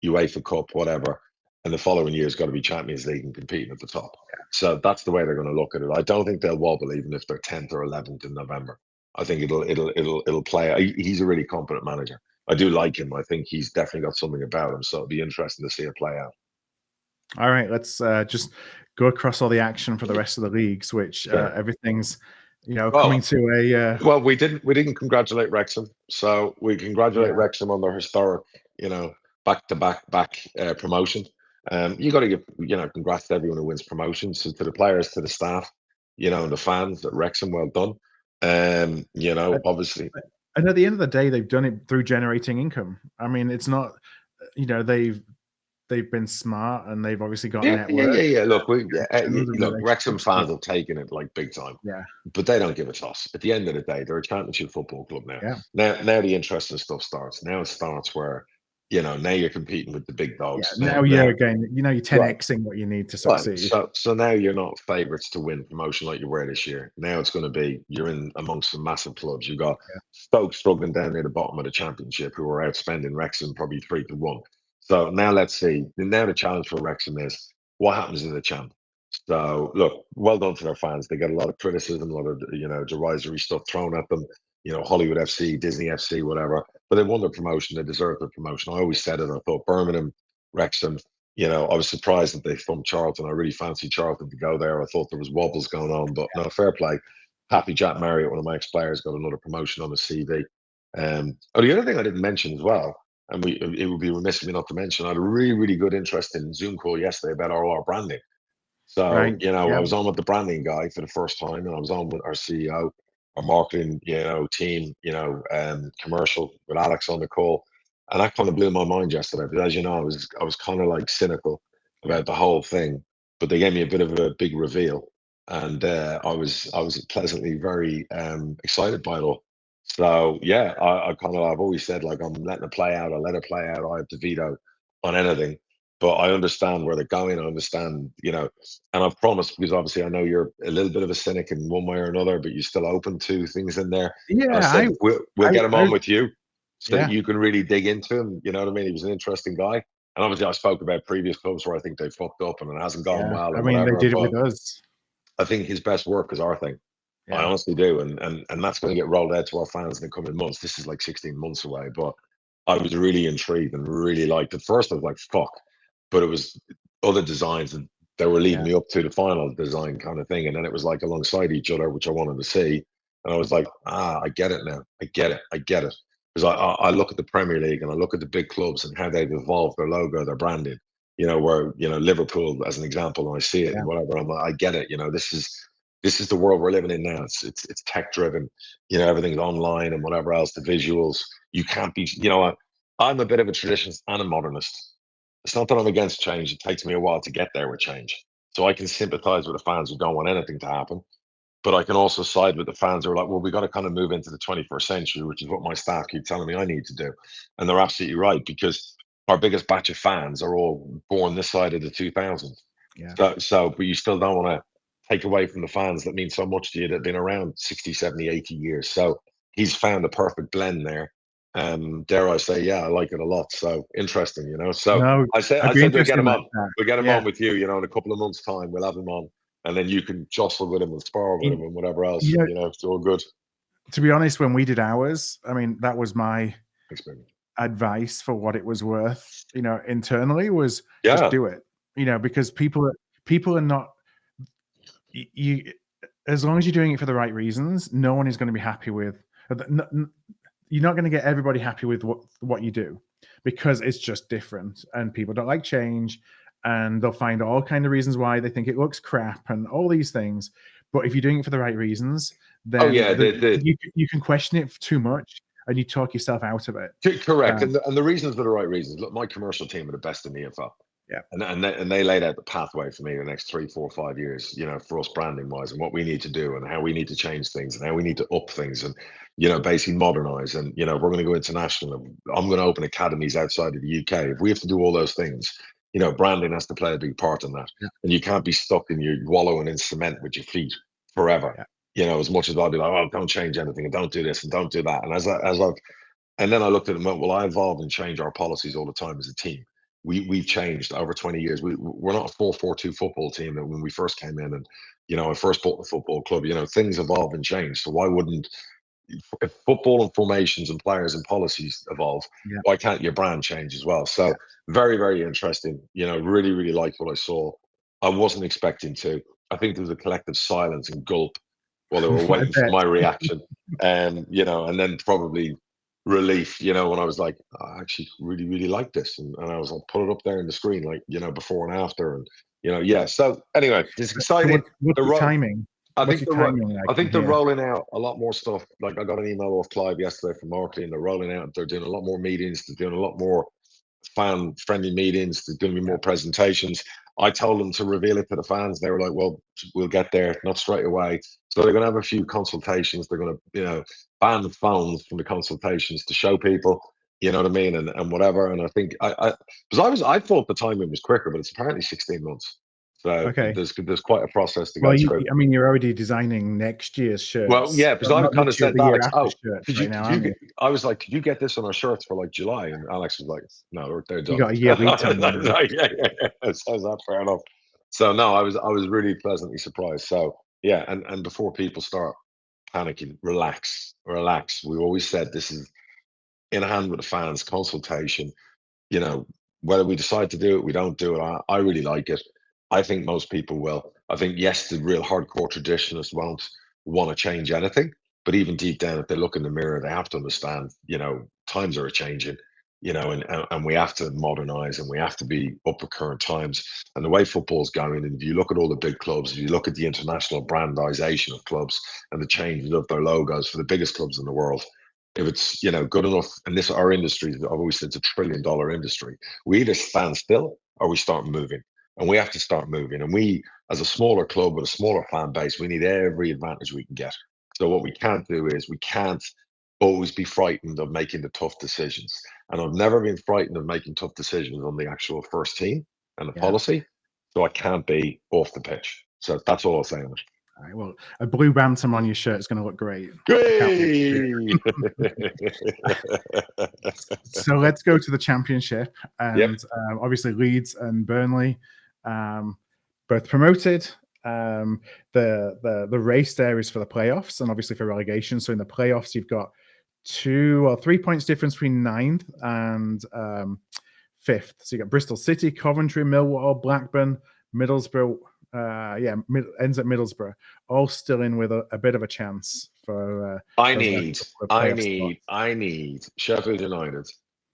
UEFA Cup, whatever. And the following year's got to be Champions League and competing at the top. So that's the way they're going to look at it. I don't think they'll wobble even if they're 10th or 11th in November. I think it'll play. He's a really competent manager. I do like him. I think he's definitely got something about him. So it'll be interesting to see it play out. All right, let's just go across all the action for the rest of the leagues, which everything's coming to a. Well, we didn't congratulate Wrexham, so we congratulate Wrexham on their historic, back-to-back promotion. You got to give congrats to everyone who wins promotions, so to the players, to the staff, and the fans at Wrexham. Well done. Obviously. And at the end of the day, they've done it through generating income. I mean, it's not, they've been smart and they've obviously got network. Yeah. Look, Wrexham fans have taken it like big time. Yeah. But they don't give a toss. At the end of the day, they're a championship football club now. Yeah. Now the interesting stuff starts. Now it starts where, now you're competing with the big dogs. Yeah, now you're 10xing what you need to succeed. Right. So now you're not favourites to win promotion like you were this year. Now it's going to be you're in amongst some massive clubs. You've got Stoke struggling down near the bottom of the championship, who are outspending Wrexham probably 3-1. So now let's see. Now the challenge for Wrexham is what happens in the champ. So look, well done to their fans. They get a lot of criticism, a lot of derisory stuff thrown at them. Hollywood FC, Disney FC, whatever. But they won the promotion. They deserve the promotion. I always said it. I thought Birmingham, Wrexham. I was surprised that they thumped Charlton. I really fancied Charlton to go there. I thought there was wobbles going on, but no, fair play. Happy Jack Marriott, one of my ex-players, got another promotion on his CV. The other thing I didn't mention as well, and it would be remiss of me not to mention, I had a really, really good interest in Zoom call yesterday about our branding. So, I was on with the branding guy for the first time, and I was on with our CEO, our marketing, team, commercial with Alex on the call. And that kind of blew my mind yesterday. But as you know, I was kind of like cynical about the whole thing. But they gave me a bit of a big reveal. And I was pleasantly very excited by it all. So yeah, I've always said, like, I'm letting it play out. I let it play out. I have the veto on anything. But I understand where they're going. I understand, and I've promised, because obviously I know you're a little bit of a cynic in one way or another, but you're still open to things in there. Yeah, I said, we'll get him on with you so Yeah. that you can really dig into him. You know what I mean? He was an interesting guy. And obviously I spoke about previous clubs where I think they fucked up and it hasn't gone well. I mean, they did it with us. I think his best work is our thing. Yeah. I honestly do. And that's going to get rolled out to our fans in the coming months. This is like 16 months away. But I was really intrigued and really liked it. First, I was like, fuck. But it was other designs and they were leading me up to the final design kind of thing. And then it was like alongside each other, which I wanted to see. And I was like, I get it now. I get it. Because I look at the Premier League and I look at the big clubs and how they've evolved their logo, their branding, where, Liverpool as an example, and I see it and whatever. I'm like, I get it. This is the world we're living in now. It's tech driven, everything's online and whatever else, the visuals. You can't be, I'm a bit of a traditionalist and a modernist. It's not that I'm against change. It takes me a while to get there with change. So I can sympathize with the fans who don't want anything to happen. But I can also side with the fans who are like, well, we got to kind of move into the 21st century, which is what my staff keep telling me I need to do. And they're absolutely right, because our biggest batch of fans are all born this side of the 2000s. Yeah. But you still don't want to take away from the fans that mean so much to you, that have been around 60, 70, 80 years. So he's found a perfect blend there. Dare I say, I like it a lot. So interesting, So No, I said we'll get him on. We'll get him on with you, in a couple of months' time. We'll have him on, and then you can jostle with him and spar with him and whatever else. It's all good. To be honest, when we did ours, I mean, that was my experience. Advice for what it was worth, internally, was just do it. Because people are not, you as long as you're doing it for the right reasons, no one is going to be happy with. you're not going to get everybody happy with what you do, because it's just different, and people don't like change, and they'll find all kind of reasons why they think it looks crap and all these things. But if you're doing it for the right reasons, then you can question it too much, and you talk yourself out of it. Correct. And the reasons are the right reasons. Look, my commercial team are the best in the info. Yeah. And they laid out the pathway for me the next 3, 4, 5 years, for us branding wise, and what we need to do and how we need to change things and how we need to up things and, basically modernize. And, we're going to go international. And I'm going to open academies outside of the UK. If we have to do all those things, branding has to play a big part in that. Yeah. And you can't be stuck in your wallowing in cement with your feet forever. Yeah. As much as I'll be like, oh, don't change anything and don't do this and don't do that. And and then I looked at them, well, I evolve and change our policies all the time as a team. We've changed over 20 years. We're not a 4-4-2 football team that when we first came in and, I first bought the football club, things evolve and change. So why wouldn't, if football and formations and players and policies evolve, why can't your brand change as well? So very, very interesting. Really, really liked what I saw. I wasn't expecting to. I think there was a collective silence and gulp while they were waiting for my reaction. And, and then probably relief, when I was like, I actually really, really like this. And I was like, put it up there in the screen, like, before and after. And, so anyway, it's exciting. So what's the timing? I think they're rolling out a lot more stuff. Like I got an email off Clive yesterday from marketing. They're rolling out, they're doing a lot more meetings. They're doing a lot more fan-friendly meetings. There's going to be more presentations. I told them to reveal it to the fans. They were like, well, we'll get there, not straight away. So they're going to have a few consultations. They're going to, ban the phones from the consultations to show people, you know what I mean, and whatever. And I think I thought the timing was quicker, but it's apparently 16 months. So there's quite a process to go through. I mean, you're already designing next year's shirts. Well, yeah, because I kind of said to Alex, I was like, could you get this on our shirts for like July? And Alex was like, no, they're done. You got a year lead time. Yeah. So that's fair enough. So no, I was really pleasantly surprised. So yeah, and before people start panicking, relax. We always said this is in hand with the fans, consultation. Whether we decide to do it, we don't do it. I really like it. I think most people will. I think, yes, the real hardcore traditionalists won't want to change anything, but even deep down, if they look in the mirror, they have to understand, times are changing, and we have to modernize and we have to be up with current times. And the way football's going, and if you look at all the big clubs, if you look at the international brandization of clubs and the changes of their logos for the biggest clubs in the world, if it's, good enough, and our industry, I've always said it's $1 trillion industry, we either stand still or we start moving. And we have to start moving. And we, as a smaller club with a smaller fan base, we need every advantage we can get. So what we can't do is we can't always be frightened of making the tough decisions. And I've never been frightened of making tough decisions on the actual first team and the policy. So I can't be off the pitch. So that's all I'll say on it. All right, well, a blue bantam on your shirt is going to look great. So let's go to the Championship. And obviously Leeds and Burnley both promoted. The race there is for the playoffs and obviously for relegation. So in the playoffs, you've got 2 or 3 points difference between 9th and 5th. So you got Bristol City, Coventry, Millwall, Blackburn, Middlesbrough. Ends at Middlesbrough, all still in with a bit of a chance for. I need Sheffield United.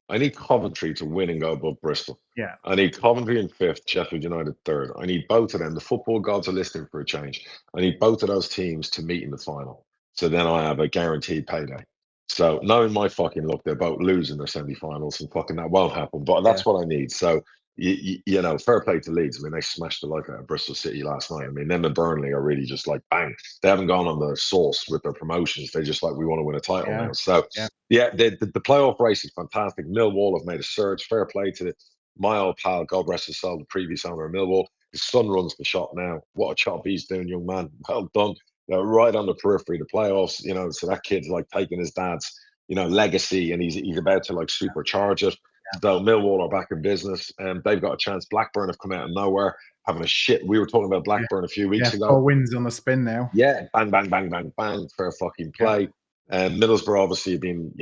I need Coventry to win and go above Bristol. Yeah. I need Coventry in 5th, Sheffield United 3rd. I need both of them. The football gods are listening for a change. I need both of those teams to meet in the final. So then I have a guaranteed payday. So knowing my fucking luck, they're both losing their semi-finals, and fucking that won't happen. But that's what I need. So. Fair play to Leeds. I mean, they smashed the life out of Bristol City last night. I mean, them and Burnley are really just like bang. They haven't gone on the sauce with their promotions. They're just like, we want to win a title now. So, the playoff race is fantastic. Millwall have made a surge. Fair play to my old pal, God rest his soul, the previous owner of Millwall. His son runs the shop now. What a job he's doing, young man. Well done. They're right on the periphery, the playoffs. So that kid's like taking his dad's, legacy, and he's about to like supercharge it. So Millwall are back in business, and they've got a chance. Blackburn have come out of nowhere, having a shit. We were talking about Blackburn a few weeks ago. 4 wins on the spin now. Yeah, bang, bang, bang, bang, bang, fair fucking play. And Middlesbrough obviously have been,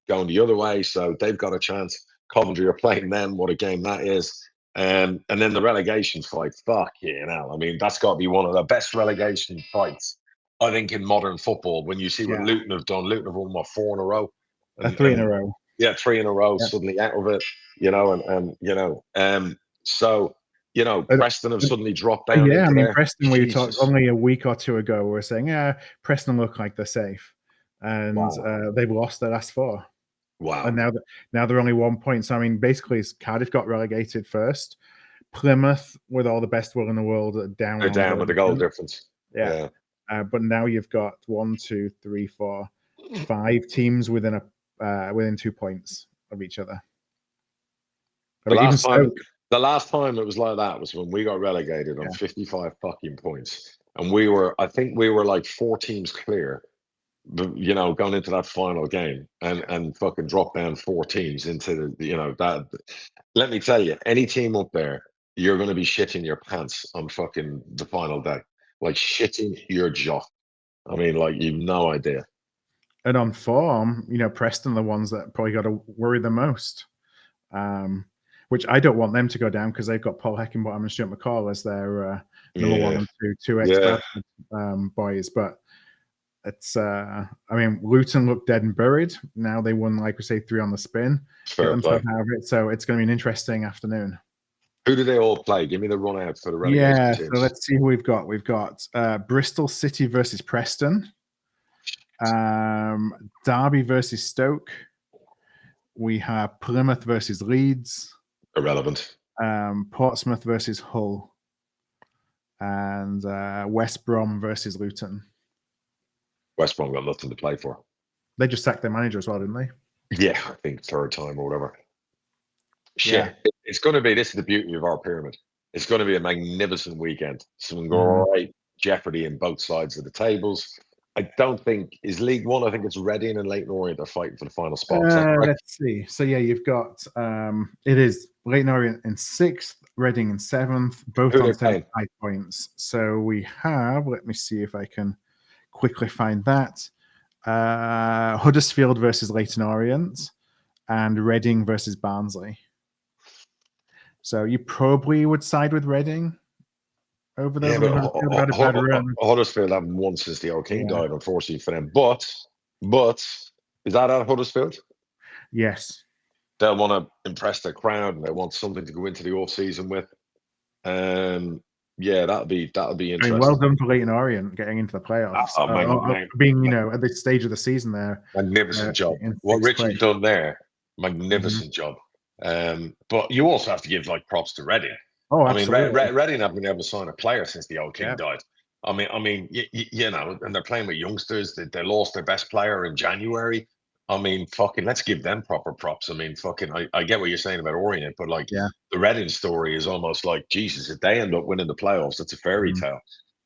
going the other way, so they've got a chance. Coventry are playing them. What a game that is. And then the relegation fight. Fuck yeah, I mean, that's got to be one of the best relegation fights, I think, in modern football. When you see what Luton have done, Luton have won 4 in a row. Three in a row. Yeah, 3 in a row, Yeah. suddenly out of it, so, Preston have suddenly dropped down Yeah, I into mean, there. Preston, we talked Jesus. only a week or two ago, we were saying, yeah, Preston look like they're safe. And Wow. they've lost their last 4. And Wow. now they're only 1 point. So, I mean, basically, Cardiff got relegated first. Plymouth, with all the best will in the world, are down. They're down with the goal difference. Yeah. But now you've got 1, 2, 3, 4, 5 teams within 2 points of each other. I mean, The last time it was like that was when we got relegated on 55 fucking points. And I think we were like 4 teams clear, going into that final game and fucking drop down 4 teams into that. Let me tell you, any team up there, you're going to be shitting your pants on fucking the final day. Like shitting your jock. I mean, like, you've no idea. And on form, Preston are the ones that probably got to worry the most. Which I don't want them to go down because they've got Paul Heckingbottom and Stuart McCall as their number 1 and 2 ex-Bradford boys. But it's, I mean, Luton looked dead and buried. Now they won, like we say, 3 on the spin. Fair Get play. themselves out of it. So it's going to be an interesting afternoon. Who do they all play? Give me the run out for the relegation teams. So let's see who we've got. We've got Bristol City versus Preston. Derby versus Stoke. We have Plymouth versus Leeds. Irrelevant. Portsmouth versus Hull. And West Brom versus Luton. West Brom got nothing to play for. They just sacked their manager as well, didn't they? Yeah, I think 3rd time or whatever. Shit. It's going to be, this is the beauty of our pyramid. It's going to be a magnificent weekend. Some great jeopardy in both sides of the tables. I don't think, is League One, I think it's Reading and Leyton Orient are fighting for the final spot. Let's see. So, you've got, it is Leyton Orient in 6th, Reading in 7th, both on 75 points. So we have, let me see if I can quickly find that. Huddersfield versus Leyton Orient and Reading versus Barnsley. So you probably would side with Reading over those. Huddersfield haven't won since the old king died, unfortunately for them. But is that at Huddersfield? Yes. They'll want to impress their crowd and they want something to go into the off season with. That'll be interesting. I mean, well done for Leyton Orient getting into the playoffs. Being at this stage of the season there. Magnificent job. What Richie's done there, magnificent job. But you also have to give props to Reading. Oh, absolutely. I mean, Reading haven't been able to sign a player since the old king died. I mean, and they're playing with youngsters. They lost their best player in January. I mean, fucking, let's give them proper props. I mean, fucking, I get what you're saying about Orient, but the Reading story is almost like, Jesus, if they end up winning the playoffs, it's a fairy tale.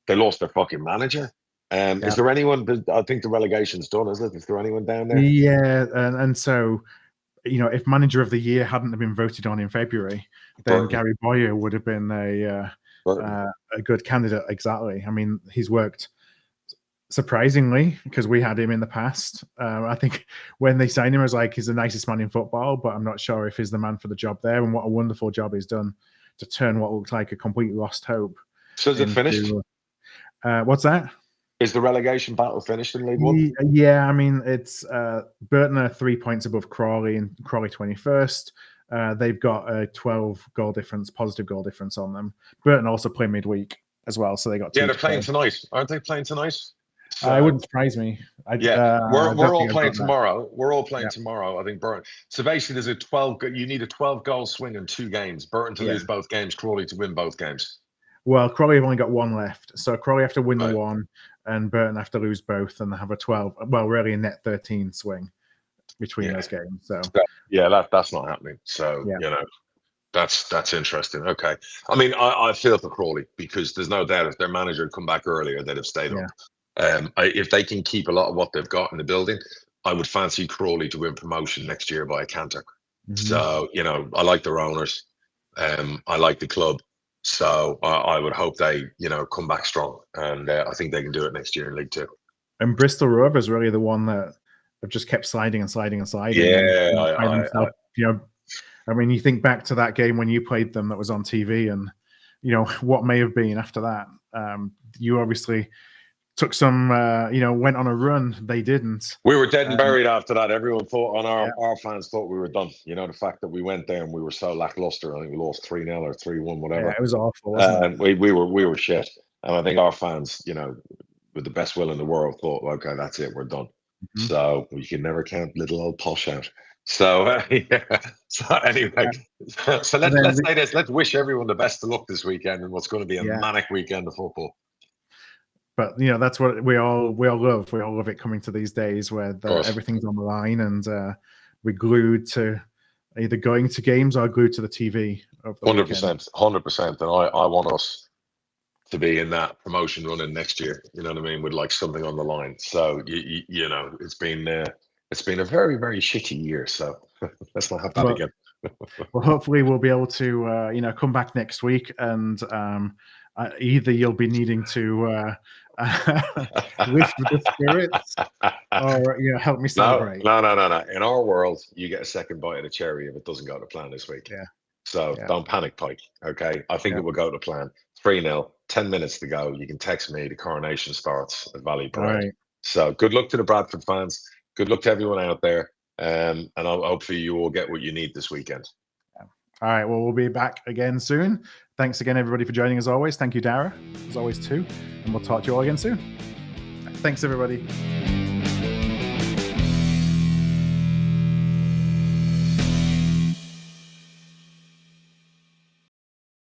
They lost their fucking manager. Is there anyone? I think the relegation's done, isn't it? Is there anyone down there? Yeah, and so, if Manager of the Year hadn't been voted on in February, then Gary Boyer would have been a good candidate. Exactly. I mean, he's worked surprisingly because we had him in the past. I think when they signed him, I was like, he's the nicest man in football, but I'm not sure if he's the man for the job there. And what a wonderful job he's done to turn what looks like a completely lost hope. So is it finished? What's that? Is the relegation battle finished in League One? Yeah, I mean, it's Burton are 3 points above Crawley and Crawley 21st. They've got a 12 goal difference, positive goal difference on them. Burton also play midweek as well, so they got 2. Yeah, they're playing tonight. Aren't they playing tonight? So, it wouldn't surprise me. We're all playing tomorrow. We're all playing tomorrow, I think, Burton. So basically, there's you need a 12-goal swing in 2 games. Burton to lose both games, Crawley to win both games. Well, Crawley have only got 1 left. So Crawley have to win the 1, and Burton have to lose both, and they have a 12, well, really a net 13 swing between those games. So that's not happening. So, that's interesting. Okay. I mean, I feel for Crawley because there's no doubt if their manager had come back earlier, they'd have stayed up. If they can keep a lot of what they've got in the building, I would fancy Crawley to win promotion next year by a canter. So, I like their owners. I like the club. So I would hope they, come back strong. And I think they can do it next year in League Two. And Bristol Rovers really the one that have just kept sliding and sliding and sliding. Yeah. I mean, you think back to that game when you played them that was on TV and, what may have been after that. You obviously took some, went on a run. They didn't. We were dead and buried after that. Everyone thought, Yeah. our fans thought we were done. The fact that we went there and we were so lackluster. I think we lost 3-0 or 3-1, whatever. Yeah, it was awful, wasn't it? We were shit. And I think our fans, with the best will in the world, thought, okay, that's it, we're done. Mhm. So you can never count little old posh out. So So anyway, so let's say this. Let's wish everyone the best of luck this weekend and what's going to be a manic weekend of football. But that's what we all love. We all love it coming to these days where everything's on the line, and we're glued to either going to games or glued to the TV. 100%, 100%. And I want us to be in that promotion running next year. You know what I mean? With like something on the line. So it's been a very, very shitty year. So let's not have that again. Well, hopefully we'll be able to come back next week, and either you'll be needing to lift the spirits or help me celebrate. No. In our world, you get a second bite of the cherry if it doesn't go to plan this week. Yeah. So don't panic, Pike. Okay. I think it will go to plan. 3-0, 10 minutes to go. You can text me. The coronation starts at Valley Parade. Right. So good luck to the Bradford fans. Good luck to everyone out there. And hopefully you will get what you need this weekend. All right. Well, we'll be back again soon. Thanks again, everybody, for joining as always. Thank you, Darragh, as always, too. And we'll talk to you all again soon. Thanks, everybody.